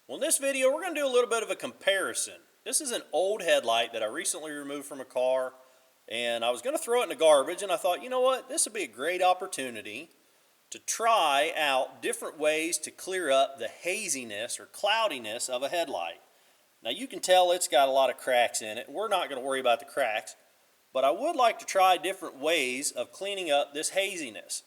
Well, in this video, we're going to do a little bit of a comparison. This is an old headlight that I recently removed from a car, and I was going to throw it in the garbage, and I thought, you know what, this would be a great opportunity to try out different ways to clear up the haziness or cloudiness of a headlight. Now, you can tell it's got a lot of cracks in it. We're not going to worry about the cracks, but I would like to try different ways of cleaning up this haziness.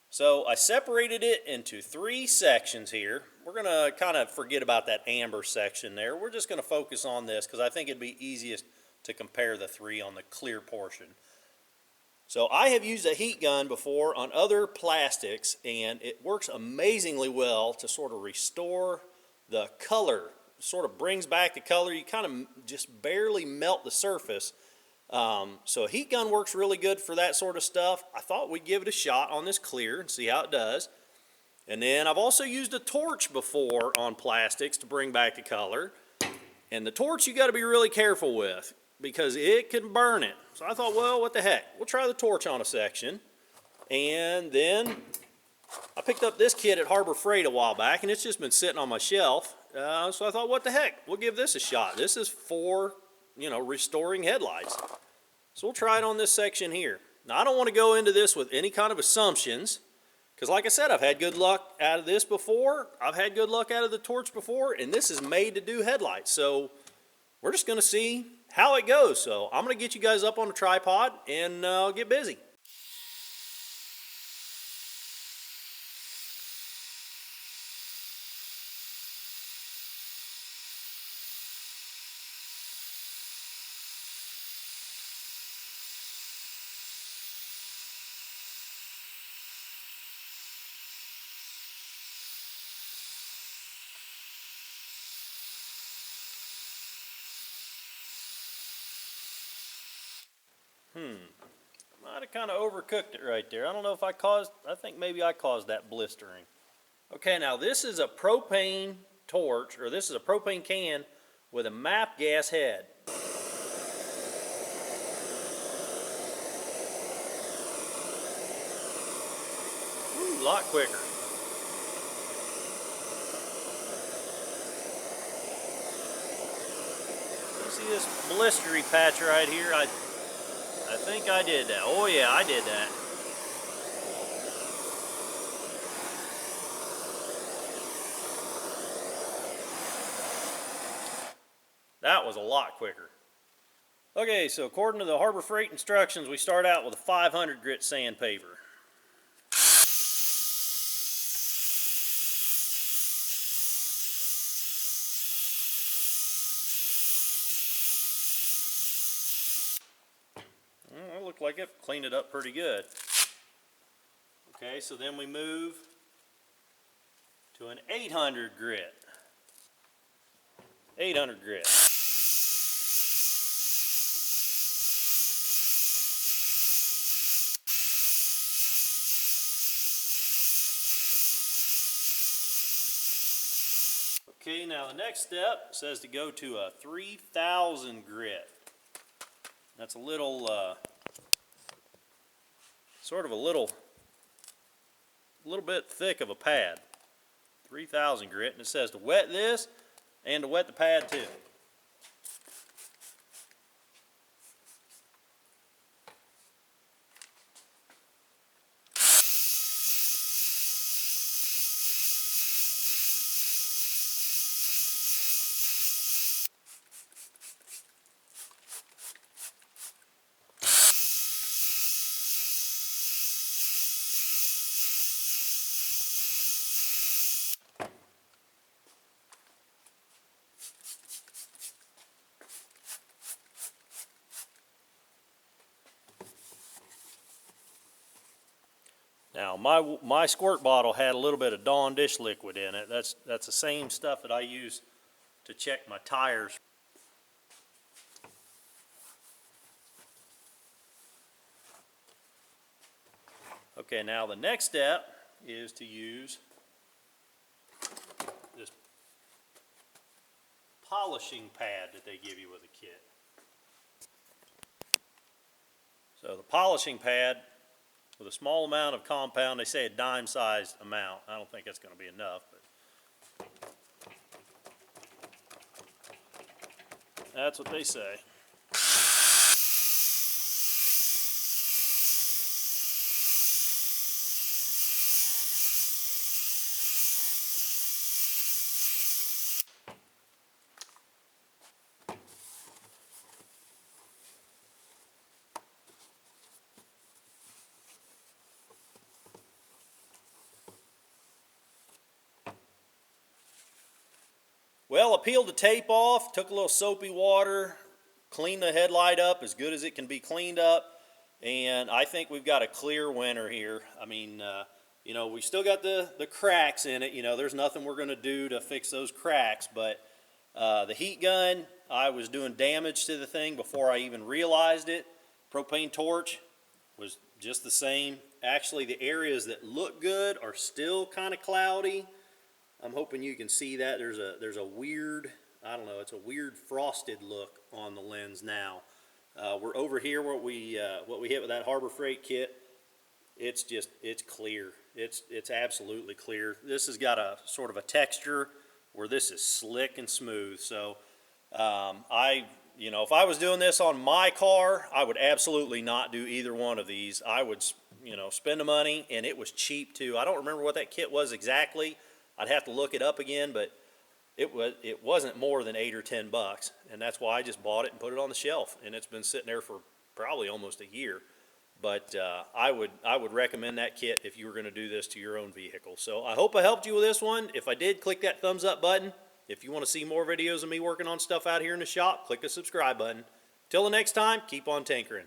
So I separated it into 3 sections here. We're going to kind of forget about that amber section there. We're just going to focus on this because I think it'd be easiest to compare the 3 on the clear portion. So I have used a heat gun before on other plastics, and it works amazingly well to sort of restore the color. Sort of brings back the color. You kind of just barely melt the surface. So a heat gun works really good for that sort of stuff. I thought we'd give it a shot on this clear and see how it does. And then I've also used a torch before on plastics to bring back the color. And the torch you got to be really careful with because it can burn it. So I thought, well, what the heck? We'll try the torch on a section. And then I picked up this kit at Harbor Freight a while back, and it's just been sitting on my shelf. So I thought, what the heck? We'll give this a shot. This is for restoring headlights. So we'll try it on this section here. Now, I don't want to go into this with any kind of assumptions, because like I said, I've had good luck out of this before. I've had good luck out of the torch before, and this is made to do headlights. So we're just going to see how it goes. So I'm going to get you guys up on a tripod and get busy. Might have kind of overcooked it right there. I don't know if I think maybe I caused that blistering. Okay, now this is a propane torch, or this is a propane can with a MAP gas head. Ooh, a lot quicker. You see this blistery patch right here? I think I did that. Oh yeah, I did that. That was a lot quicker. Okay, so according to the Harbor Freight instructions, we start out with a 500 grit sandpaper. Well, it looked like it cleaned it up pretty good. Okay, so then we move to an 800 grit. 800 grit. Okay, now the next step says to go to a 3000 grit. That's a little, sort of a little bit thick of a pad. 3000 grit, and it says to wet this and to wet the pad too. Now my squirt bottle had a little bit of Dawn dish liquid in it. That's the same stuff that I use to check my tires. Okay, now the next step is to use this polishing pad that they give you with a kit. So the polishing pad with a small amount of compound, they say a dime-sized amount. I don't think that's going to be enough, but That's what they say. Well, I peeled the tape off, took a little soapy water, cleaned the headlight up as good as it can be cleaned up, and I think we've got a clear winner here. I mean, you know, we still got the cracks in it. You know, there's nothing we're going to do to fix those cracks, but the heat gun, I was doing damage to the thing before I even realized it. Propane torch was just the same. Actually, the areas that look good are still kind of cloudy. I'm hoping you can see that. There's a weird, I don't know, it's a weird frosted look on the lens now. We're over here what we hit with that Harbor Freight kit. It's clear. It's absolutely clear. This has got a sort of a texture where this is slick and smooth. So you know, if I was doing this on my car, I would absolutely not do either one of these. I would, you know, spend the money, and it was cheap too. I don't remember what that kit was exactly. I'd have to look it up again, but it wasn't more than $8 or $10, and that's why I just bought it and put it on the shelf, and it's been sitting there for probably almost a year. But I would recommend that kit if you were going to do this to your own vehicle. So I hope I helped you with this one. If I did, click that thumbs up button. If you want to see more videos of me working on stuff out here in the shop, click the subscribe button. Till the next time, keep on tinkering.